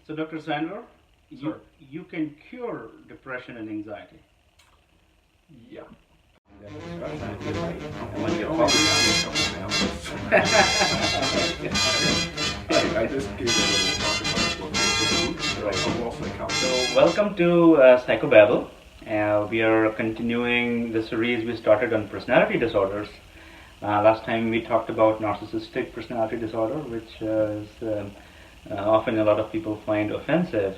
So, Dr. Sandler, Sir. you can cure depression and anxiety. Yeah. And when you're I just gave a little talk about what I'm also So, welcome to Psychobabble. We are continuing the series we started on personality disorders. Last time we talked about narcissistic personality disorder, which is often a lot of people find offensive.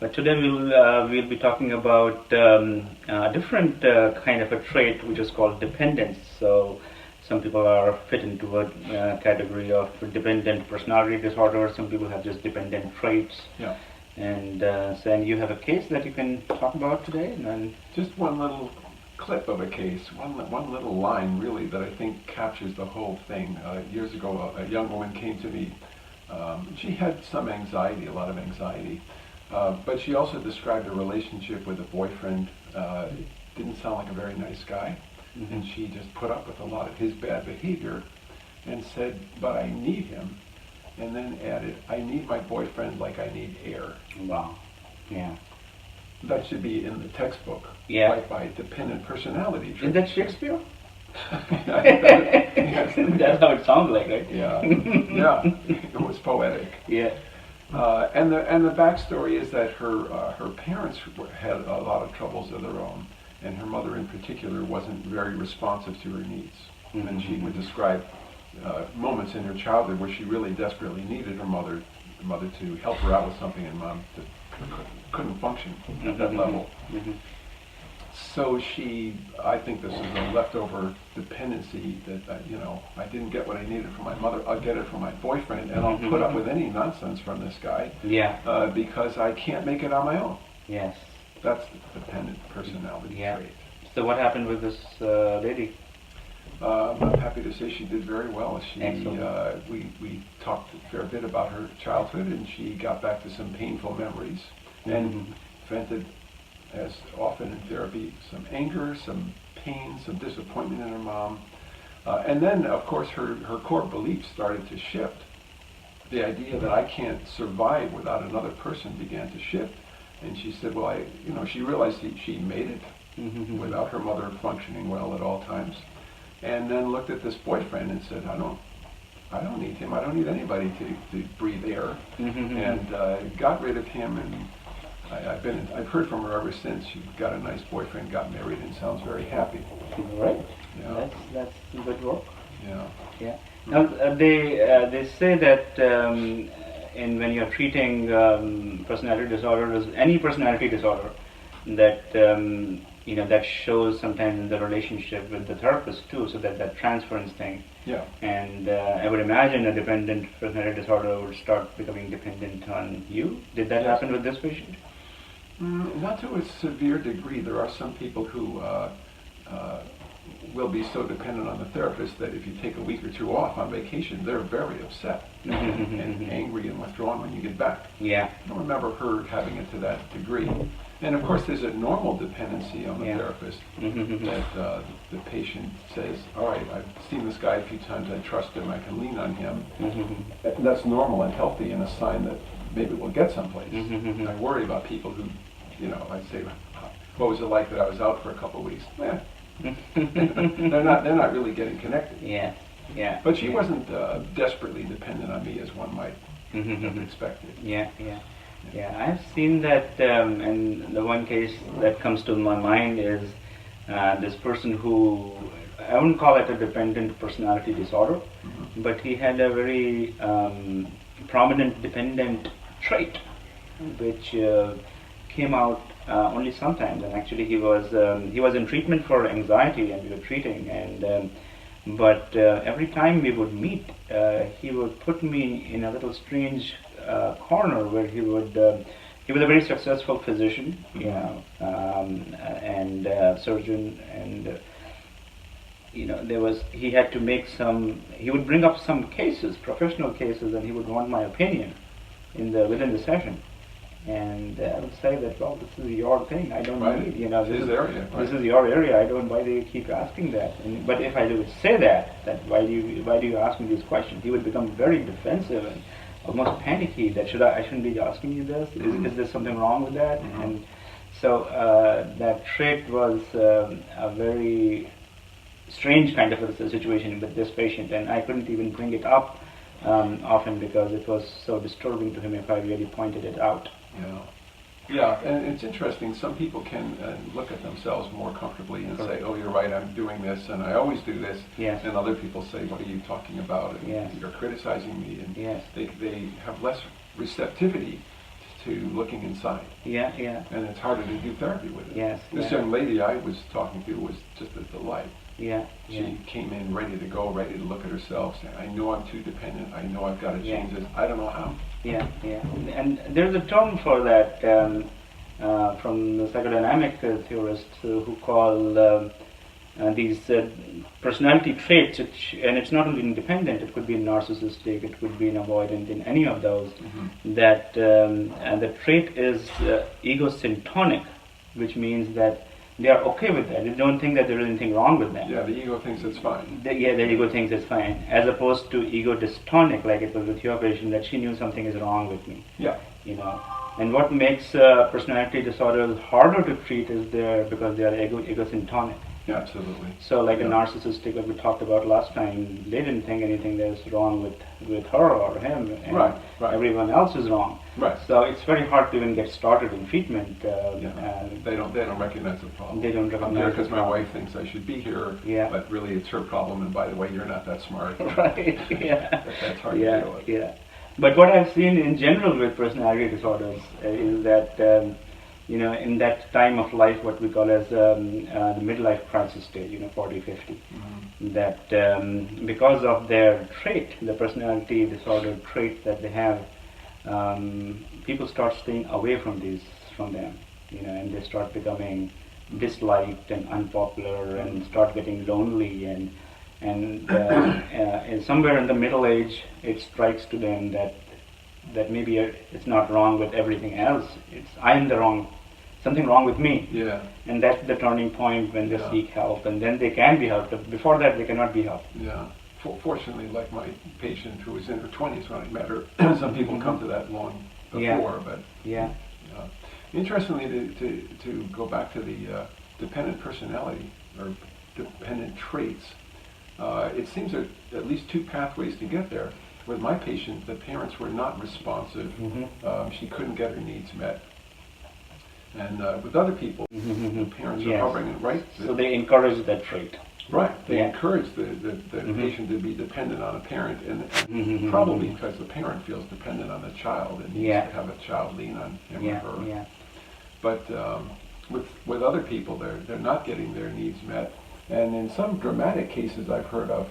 But today we'll be talking about a different kind of a trait, which is called dependence. So some people are fit into a category of dependent personality disorder. Some people have just dependent traits. Yeah. And and you have a case that you can talk about today. And just one little clip of a case, one little line really that I think captures the whole thing. Years ago, a young woman came to me. She had some anxiety, a lot of anxiety. But she also described a relationship with a boyfriend. Didn't sound like a very nice guy. Mm-hmm. And she just put up with a lot of his bad behavior and said, but I need him. And then added, I need my boyfriend like I need air. Wow. Yeah. That should be in the textbook. Yeah. By dependent personality. Is that Shakespeare? Yes. That's how it sounds like, right? Yeah. Yeah. It was poetic. Yeah. And the backstory is that her parents had a lot of troubles of their own, and her mother in particular wasn't very responsive to her needs. Mm-hmm. And she would describe moments in her childhood where she really desperately needed her mother to help her out with something, and mom couldn't function at that level. Mm-hmm. So I think this is a leftover dependency that, I didn't get what I needed from my mother, I'll get it from my boyfriend, and I'll put up with any nonsense from this guy. Yeah. Because I can't make it on my own. Yes. That's the dependent personality trait. So what happened with this lady? I'm happy to say she did very well. Excellent. We talked a fair bit about her childhood, and she got back to some painful memories, and vented, as often in therapy, some anger, some pain, some disappointment in her mom. And then, of course, her core beliefs started to shift. The idea that I can't survive without another person began to shift. And she said, well, she realized she made it without her mother functioning well at all times. And then looked at this boyfriend and said, I don't need him. I don't need anybody to breathe air. And got rid of him, and I've heard from her ever since. She got a nice boyfriend, got married, and sounds very happy. Right. Yeah. That's good work. Yeah. Yeah. Now they say that when you're treating personality disorders, any personality disorder, that that shows sometimes in the relationship with the therapist too. So that transference thing. Yeah. And I would imagine a dependent personality disorder would start becoming dependent on you. Did that happen with this patient? Not to a severe degree. There are some people who will be so dependent on the therapist that if you take a week or two off on vacation, they're very upset and angry and withdrawn when you get back. Yeah. I don't remember her having it to that degree. And of course, there's a normal dependency on the therapist that the patient says, all right, I've seen this guy a few times, I trust him, I can lean on him. That's normal and healthy and a sign that maybe we'll get someplace. I worry about people who, I say, what was it like that I was out for a couple of weeks? They're not really getting connected. Yeah, yeah. But she wasn't desperately dependent on me as one might have expected. Yeah. I've seen that, and the one case that comes to my mind is this person who, I wouldn't call it a dependent personality disorder, but he had a very prominent dependent trait, which came out only sometimes. And actually, he was in treatment for anxiety, and we were treating. And but every time we would meet, he would put me in a little strange corner where he was a very successful physician, and surgeon, and he had to make he would bring up some cases, professional cases, and he would want my opinion within the session. And I would say that, well, this is your thing. I don't need, his area. This is your area. I don't. Why do you keep asking that? But if I would say that why do you ask me these questions? He would become very defensive, almost panicky that I shouldn't be asking you this. Is there something wrong with that? And so that trait was a very strange kind of a situation with this patient, and I couldn't even bring it up often because it was so disturbing to him if I really pointed it out. Yeah. Yeah, and it's interesting. Some people can look at themselves more comfortably and say, "Oh, you're right. I'm doing this, and I always do this." Yes. And other people say, "What are you talking about? And Yes. You're criticizing me." And Yes. they have less receptivity to looking inside. Yeah, yeah. And it's harder to do therapy with it. Yes. This young lady I was talking to was just a delight. Yeah. She came in ready to go, ready to look at herself, saying, "I know I'm too dependent. I know I've got to change this. I don't know how." Yeah, yeah. And there's a term for that from the psychodynamic theorists who call these personality traits, and it's not only independent, it could be narcissistic, it could be an avoidant, in any of those, that and the trait is egosyntonic, which means that they are okay with that. They don't think that there is anything wrong with them. Yeah, the ego thinks it's fine. The ego thinks it's fine, as opposed to ego dystonic, like it was with your patient, that she knew something is wrong with me. Yeah. You know, and what makes personality disorders harder to treat is because they are egosyntonic. Yeah, absolutely. So, like a narcissistic, like we talked about last time, they didn't think anything that's wrong with her or him, and right. everyone else is wrong. Right. So it's very hard to even get started in treatment. They don't recognize the problem. They don't recognize. I'm here because my wife thinks I should be here. Yeah. But really, it's her problem. And by the way, you're not that smart. Right. Yeah. That's hard to deal with. Yeah. But what I've seen in general with personality disorders is that in that time of life, what we call as the midlife crisis stage, 40, 50, that because of their trait, the personality disorder trait that they have, people start staying away from them, and they start becoming disliked and unpopular and start getting lonely and somewhere in the middle age, it strikes to them that maybe it's not wrong with everything else. I'm the wrong. Something wrong with me. Yeah. And that's the turning point when they seek help, and then they can be helped. But before that, they cannot be helped. Yeah. Fortunately, like my patient who was in her 20s when I met her, some people come to that long before, but interestingly, to go back to the dependent personality or dependent traits, it seems that at least two pathways to get there. With my patient, the parents were not responsive. She couldn't get her needs met. And with other people, the parents are hovering and right. So they encourage that trait. Right. They encourage the patient to be dependent on a parent, and probably because the parent feels dependent on the child and needs to have a child lean on him or her. Yeah. But with other people, they're not getting their needs met. And in some dramatic cases I've heard of,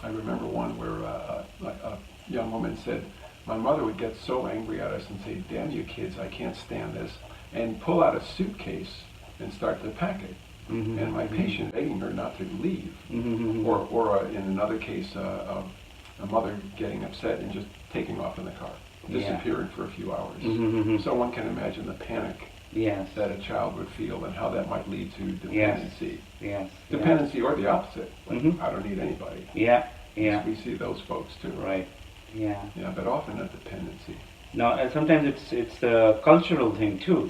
I remember one where a young woman said, "My mother would get so angry at us and say, 'Damn you kids, I can't stand this,' and pull out a suitcase and start to pack it." And my patient begging her not to leave. Or in another case, a mother getting upset and just taking off in the car, disappearing for a few hours. So one can imagine the panic that a child would feel and how that might lead to dependency. Dependency or the opposite. Like, I don't need anybody. We see those folks too. Right. Yeah, but often a dependency. No, sometimes it's a cultural thing too,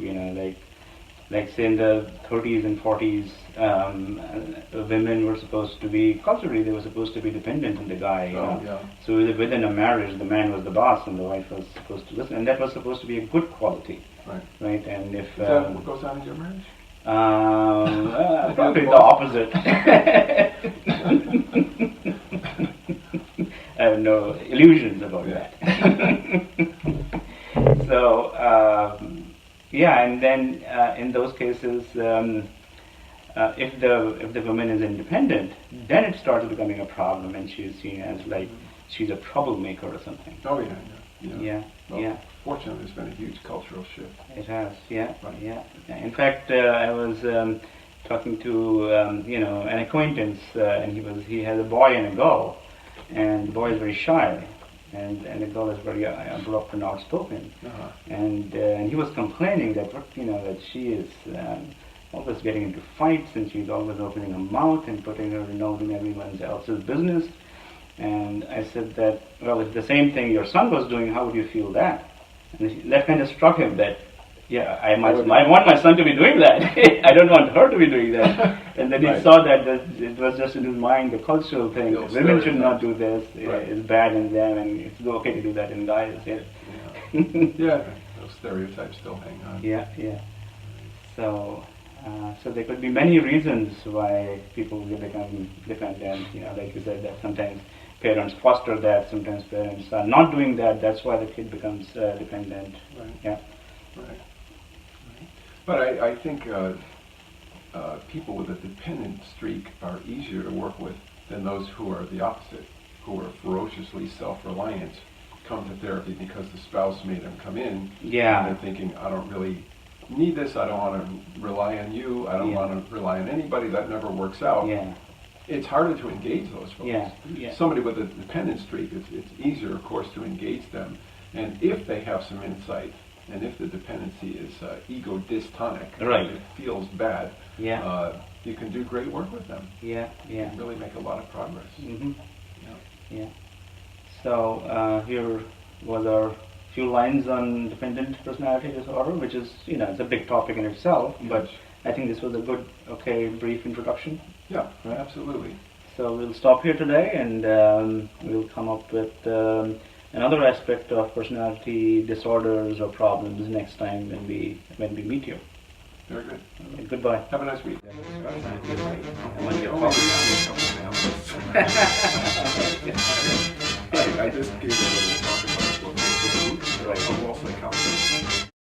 like say in the 30s and 40s, women were supposed to be, culturally they were supposed to be dependent on the guy. So within a marriage, the man was the boss and the wife was supposed to listen, and that was supposed to be a good quality. Right. And if is that what goes on in your marriage? Probably the opposite. I have no illusions about that. So, and then in those cases, if the woman is independent, then it starts becoming a problem, and she's seen as like she's a troublemaker or something. Oh yeah. Fortunately, there's been a huge cultural shift. It has, yeah. In fact, I was talking to an acquaintance, and he has a boy and a girl, and the boy is very shy, and the girl is very abrupt and outspoken, and he was complaining that that she is always getting into fights, and she's always opening her mouth and putting her nose in everyone else's business. And I said that, well, if the same thing your son was doing, how would you feel that? And that kind of struck him that, yeah, I want my son to be doing that. I don't want her to be doing that. And then he saw that it was just in his mind, the cultural thing. Women should not do this. It's bad in them, and it's okay to do that in guys. Yeah. Yeah, those stereotypes still hang on. Yeah. So there could be many reasons why people will become dependent. Like you said, that sometimes parents foster that, sometimes parents are not doing that. That's why the kid becomes dependent. Right. Yeah. Right. But I think people with a dependent streak are easier to work with than those who are the opposite, who are ferociously self-reliant, come to therapy because the spouse made them come in. Yeah. And they're thinking, I don't really need this, I don't want to rely on you, I don't want to rely on anybody, that never works out. Yeah. It's harder to engage those folks. Yeah. Somebody with a dependent streak, it's easier, of course, to engage them. And if they have some insight, and if the dependency is ego dystonic, right. It feels bad, you can do great work with them. Yeah. You can really make a lot of progress. Mm-hmm. Yeah. So here was our few lines on dependent personality disorder, which is, it's a big topic in itself, but I think this was a good, brief introduction. Yeah, absolutely. So we'll stop here today, and we'll come up with another aspect of personality disorders or problems next time when we meet you. Very good. Okay, goodbye. Have a nice week. I just gave a little talk about what makes it, right? I'm also a counselor.